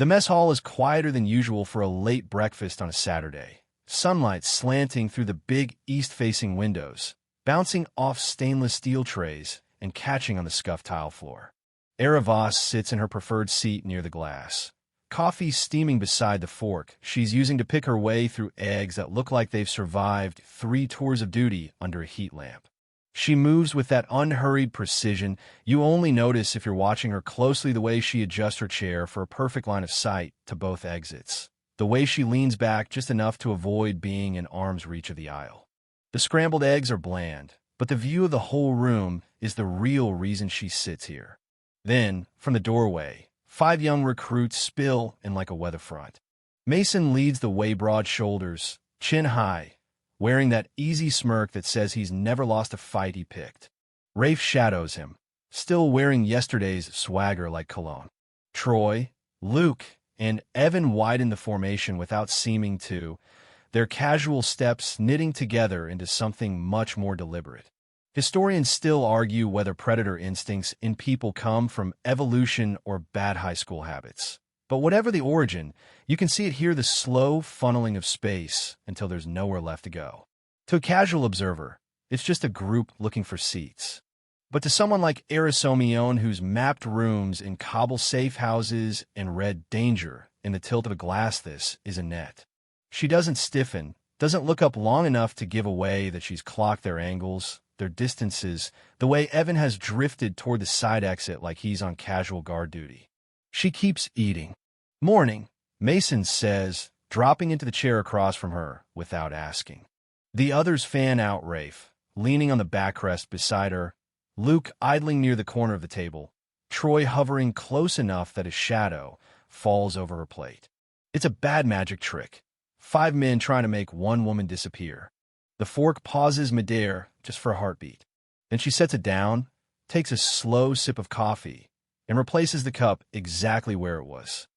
The mess hall is quieter than usual for a late breakfast on a Saturday. Sunlight slanting through the big east-facing windows, bouncing off stainless steel trays and catching on the scuffed tile floor. Era Voss sits in her preferred seat near the glass. Coffee steaming beside the fork she's using to pick her way through eggs that look like they've survived 3 tours of duty under a heat lamp. She moves with that unhurried precision you only notice if you're watching her closely, the way she adjusts her chair for a perfect line of sight to both exits, the way she leans back just enough to avoid being in arm's reach of the aisle. The scrambled eggs are bland, but the view of the whole room is the real reason she sits here. Then, from the doorway, 5 young recruits spill in like a weather front. Mason leads the way, broad shoulders, chin high, wearing that easy smirk that says he's never lost a fight he picked. Rafe shadows him, still wearing yesterday's swagger like cologne. Troy, Luke, and Evan widen the formation without seeming to, their casual steps knitting together into something much more deliberate. Historians still argue whether predator instincts in people come from evolution or bad high school habits. But whatever the origin, you can see it here, the slow funneling of space until there's nowhere left to go. To a casual observer, it's just a group looking for seats. But to someone like Arisomione, who's mapped rooms in cobble safe houses and read danger in the tilt of a glass, this is a net. She doesn't stiffen, doesn't look up long enough to give away that she's clocked their angles, their distances, the way Evan has drifted toward the side exit like he's on casual guard duty. She keeps eating. "Morning," Mason says, dropping into the chair across from her without asking. The others fan out, Rafe, leaning on the backrest beside her, Luke idling near the corner of the table, Troy hovering close enough that his shadow falls over her plate. It's a bad magic trick. 5 men trying to make 1 woman disappear. The fork pauses midair just for a heartbeat. Then she sets it down, takes a slow sip of coffee, and replaces the cup exactly where it was.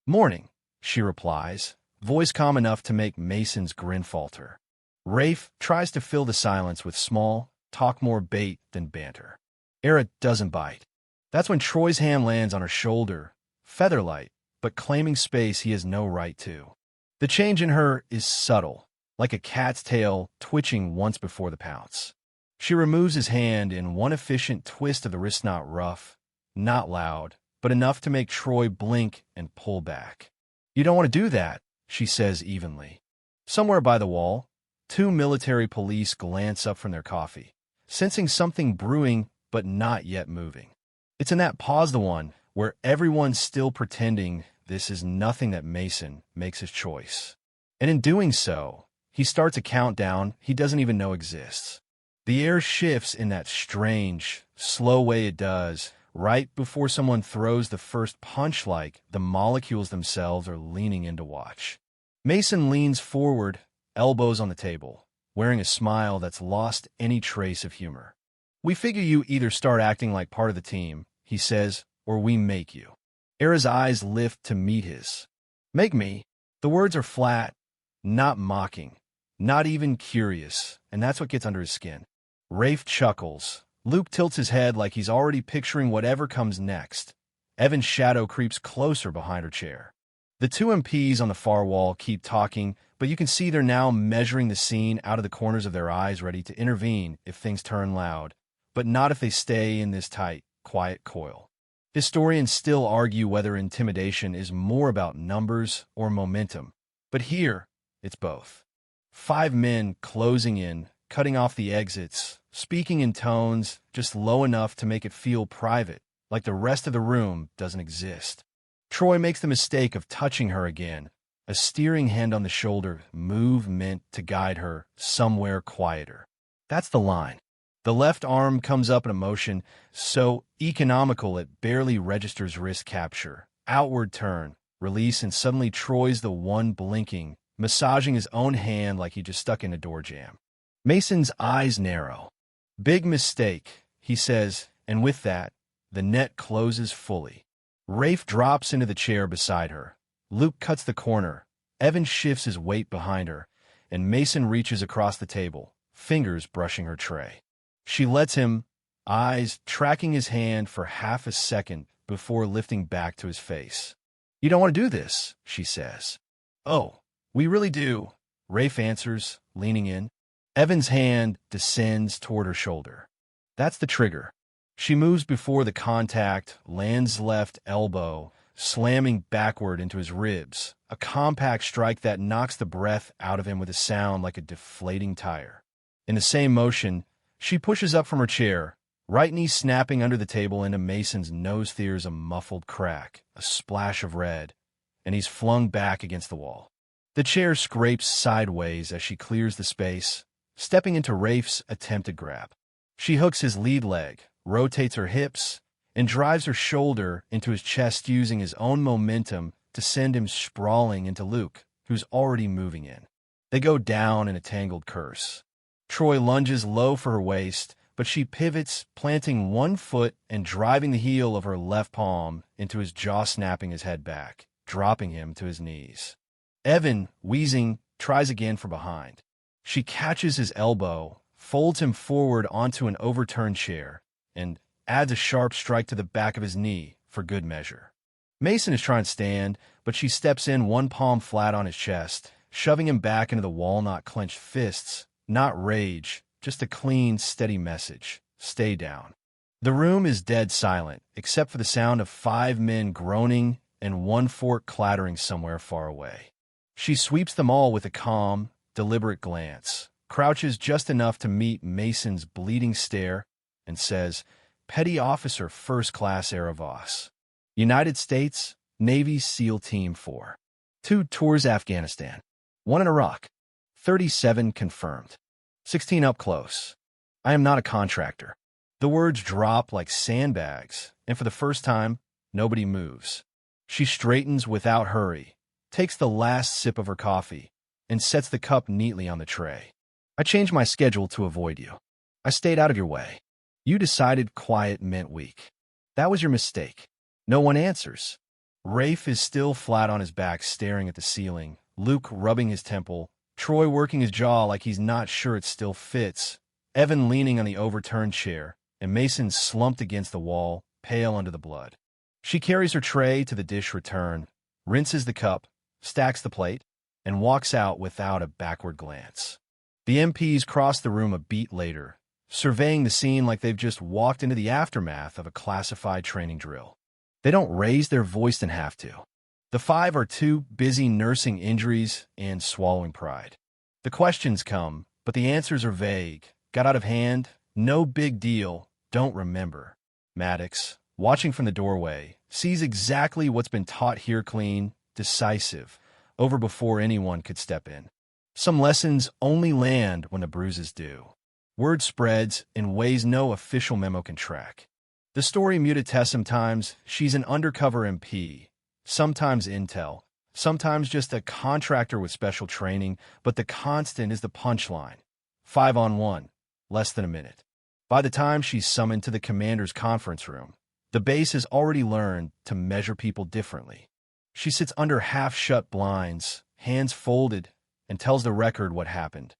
"Morning," she replies, voice calm enough to make Mason's grin falter. Rafe tries to fill the silence with small, talk more bait than banter. Era doesn't bite. That's when Troy's hand lands on her shoulder, featherlight, but claiming space he has no right to. The change in her is subtle, like a cat's tail twitching once before the pounce. She removes his hand in one efficient twist of the wrist, not rough, not loud, but enough to make Troy blink and pull back. "You don't want to do that," she says evenly. Somewhere by the wall, 2 military police glance up from their coffee, sensing something brewing but not yet moving. It's in that pause, the one where everyone's still pretending this is nothing, that Mason makes his choice. And in doing so, he starts a countdown he doesn't even know exists. The air shifts in that strange, slow way it does right before someone throws the first punch, like the molecules themselves are leaning in to watch. Mason leans forward, elbows on the table, wearing a smile that's lost any trace of humor. "We figure you either start acting like part of the team," he says, "or we make you." Era's eyes lift to meet his. "Make me?" The words are flat, not mocking, not even curious, and that's what gets under his skin. Rafe chuckles. Luke tilts his head like he's already picturing whatever comes next. Evan's shadow creeps closer behind her chair. The 2 MPs on the far wall keep talking, but you can see they're now measuring the scene out of the corners of their eyes, ready to intervene if things turn loud, but not if they stay in this tight, quiet coil. Historians still argue whether intimidation is more about numbers or momentum, but here, it's both. 5 men closing in, cutting off the exits, speaking in tones just low enough to make it feel private, like the rest of the room doesn't exist. Troy makes the mistake of touching her again, a steering hand on the shoulder move meant to guide her somewhere quieter. That's the line. The left arm comes up in a motion so economical it barely registers wrist capture. Outward turn, release, and suddenly Troy's the one blinking, massaging his own hand like he just stuck in a door jamb. Mason's eyes narrow. "Big mistake," he says, and with that, the net closes fully. Rafe drops into the chair beside her. Luke cuts the corner. Evan shifts his weight behind her, and Mason reaches across the table, fingers brushing her tray. She lets him, eyes tracking his hand for half a second before lifting back to his face. "You don't want to do this," she says. "Oh, we really do," Rafe answers, leaning in. Evan's hand descends toward her shoulder. That's the trigger. She moves before the contact, lands left elbow, slamming backward into his ribs, a compact strike that knocks the breath out of him with a sound like a deflating tire. In the same motion, she pushes up from her chair, right knee snapping under the table into Mason's nose. There's a muffled crack, a splash of red, and he's flung back against the wall. The chair scrapes sideways as she clears the space, stepping into Rafe's attempted grab. She hooks his lead leg, rotates her hips, and drives her shoulder into his chest using his own momentum to send him sprawling into Luke, who's already moving in. They go down in a tangled curse. Troy lunges low for her waist, but she pivots, planting one foot and driving the heel of her left palm into his jaw, snapping his head back, dropping him to his knees. Evan, wheezing, tries again from behind. She catches his elbow, folds him forward onto an overturned chair, and adds a sharp strike to the back of his knee for good measure. Mason is trying to stand, but she steps in, one palm flat on his chest, shoving him back into the walnut-clenched fists. Not rage, just a clean, steady message. Stay down. The room is dead silent, except for the sound of 5 men groaning and one fork clattering somewhere far away. She sweeps them all with a calm, deliberate glance, crouches just enough to meet Mason's bleeding stare, and says, "Petty Officer First Class Eravos. United States Navy SEAL Team 4. 2 tours Afghanistan. 1 in Iraq. 37 confirmed. 16 up close. I am not a contractor." The words drop like sandbags, and for the first time, nobody moves. She straightens without hurry, takes the last sip of her coffee, and sets the cup neatly on the tray. "I changed my schedule to avoid you. I stayed out of your way. You decided quiet meant weak. That was your mistake." No one answers. Rafe is still flat on his back, staring at the ceiling, Luke rubbing his temple, Troy working his jaw like he's not sure it still fits, Evan leaning on the overturned chair, and Mason slumped against the wall, pale under the blood. She carries her tray to the dish return, rinses the cup, stacks the plate, and walks out without a backward glance. The MPs cross the room a beat later, surveying the scene like they've just walked into the aftermath of a classified training drill. They don't raise their voice and have to. The 5 are too busy nursing injuries and swallowing pride. The questions come, but the answers are vague. Got out of hand, no big deal, don't remember. Maddox, watching from the doorway, sees exactly what's been taught here: clean, decisive, over before anyone could step in. Some lessons only land when the bruises do. Word spreads in ways no official memo can track. The story mutates. Sometimes she's an undercover MP, sometimes intel, sometimes just a contractor with special training, but the constant is the punchline. 5 on 1, less than a minute. By the time she's summoned to the commander's conference room, the base has already learned to measure people differently. She sits under half-shut blinds, hands folded, and tells the record what happened.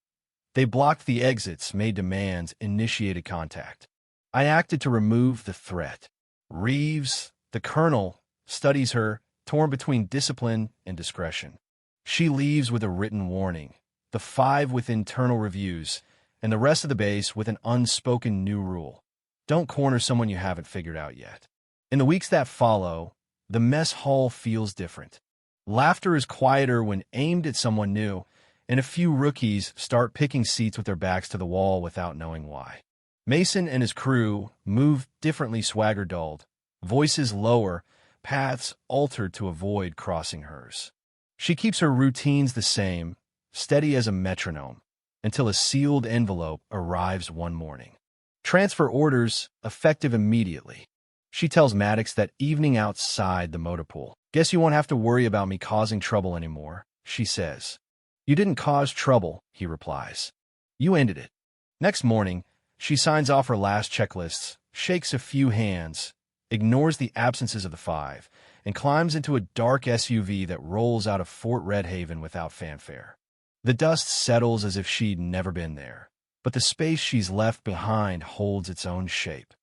They blocked the exits, made demands, initiated contact. I acted to remove the threat. Reeves, the colonel, studies her, torn between discipline and discretion. She leaves with a written warning, the 5 with internal reviews, and the rest of the base with an unspoken new rule. Don't corner someone you haven't figured out yet. In the weeks that follow, the mess hall feels different. Laughter is quieter when aimed at someone new, and a few rookies start picking seats with their backs to the wall without knowing why. Mason and his crew move differently, swagger dulled, voices lower, paths altered to avoid crossing hers. She keeps her routines the same, steady as a metronome, until a sealed envelope arrives one morning. Transfer orders effective immediately. She tells Maddox that evening outside the motor pool. "Guess you won't have to worry about me causing trouble anymore," she says. "You didn't cause trouble," he replies. "You ended it." Next morning, she signs off her last checklists, shakes a few hands, ignores the absences of the 5, and climbs into a dark SUV that rolls out of Fort Red Haven without fanfare. The dust settles as if she'd never been there, but the space she's left behind holds its own shape.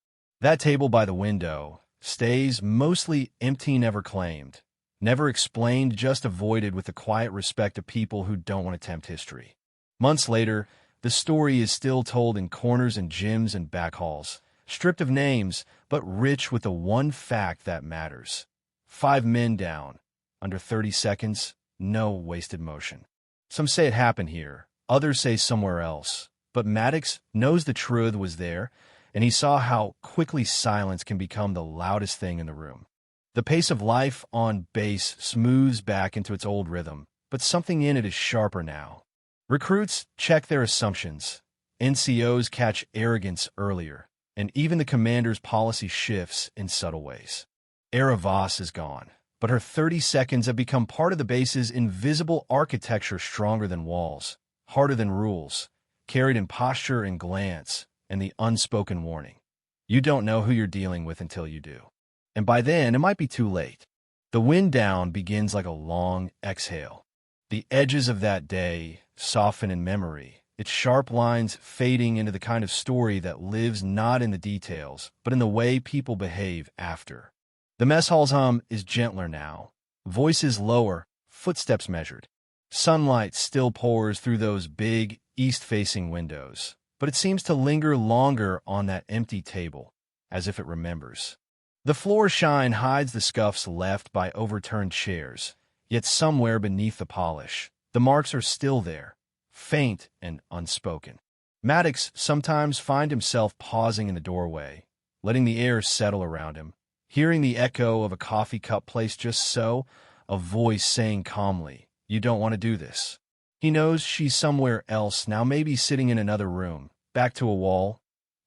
That table by the window stays mostly empty, never claimed, Never explained, just avoided with the quiet respect of people who don't want to tempt history. Months later, the story is still told in corners and gyms and back halls, stripped of names, but rich with the one fact that matters. 5 men down. Under 30 seconds, no wasted motion. Some say it happened here, others say somewhere else. But Maddox knows the truth was there, and he saw how quickly silence can become the loudest thing in the room. The pace of life on base smooths back into its old rhythm, but something in it is sharper now. Recruits check their assumptions. NCOs catch arrogance earlier, and even the commander's policy shifts in subtle ways. Era Voss is gone, but her 30 seconds have become part of the base's invisible architecture, stronger than walls, harder than rules, carried in posture and glance, and the unspoken warning. You don't know who you're dealing with until you do. And by then, it might be too late. The wind down begins like a long exhale. The edges of that day soften in memory, its sharp lines fading into the kind of story that lives not in the details, but in the way people behave after. The mess hall's hum is gentler now, voices lower, footsteps measured. Sunlight still pours through those big, east-facing windows, but it seems to linger longer on that empty table, as if it remembers. The floor shine hides the scuffs left by overturned chairs, yet somewhere beneath the polish, the marks are still there, faint and unspoken. Maddox sometimes finds himself pausing in the doorway, letting the air settle around him, hearing the echo of a coffee cup placed just so, a voice saying calmly, "You don't want to do this." He knows she's somewhere else now, maybe sitting in another room, back to a wall,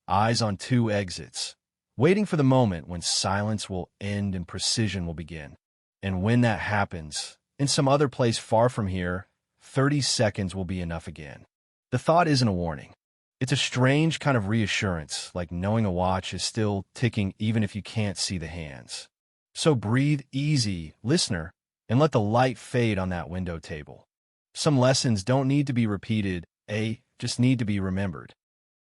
eyes on 2 exits, waiting for the moment when silence will end and precision will begin. And when that happens, in some other place far from here, 30 seconds will be enough again. The thought isn't a warning. It's a strange kind of reassurance, like knowing a watch is still ticking even if you can't see the hands. So breathe easy, listener, and let the light fade on that window table. Some lessons don't need to be repeated, just need to be remembered.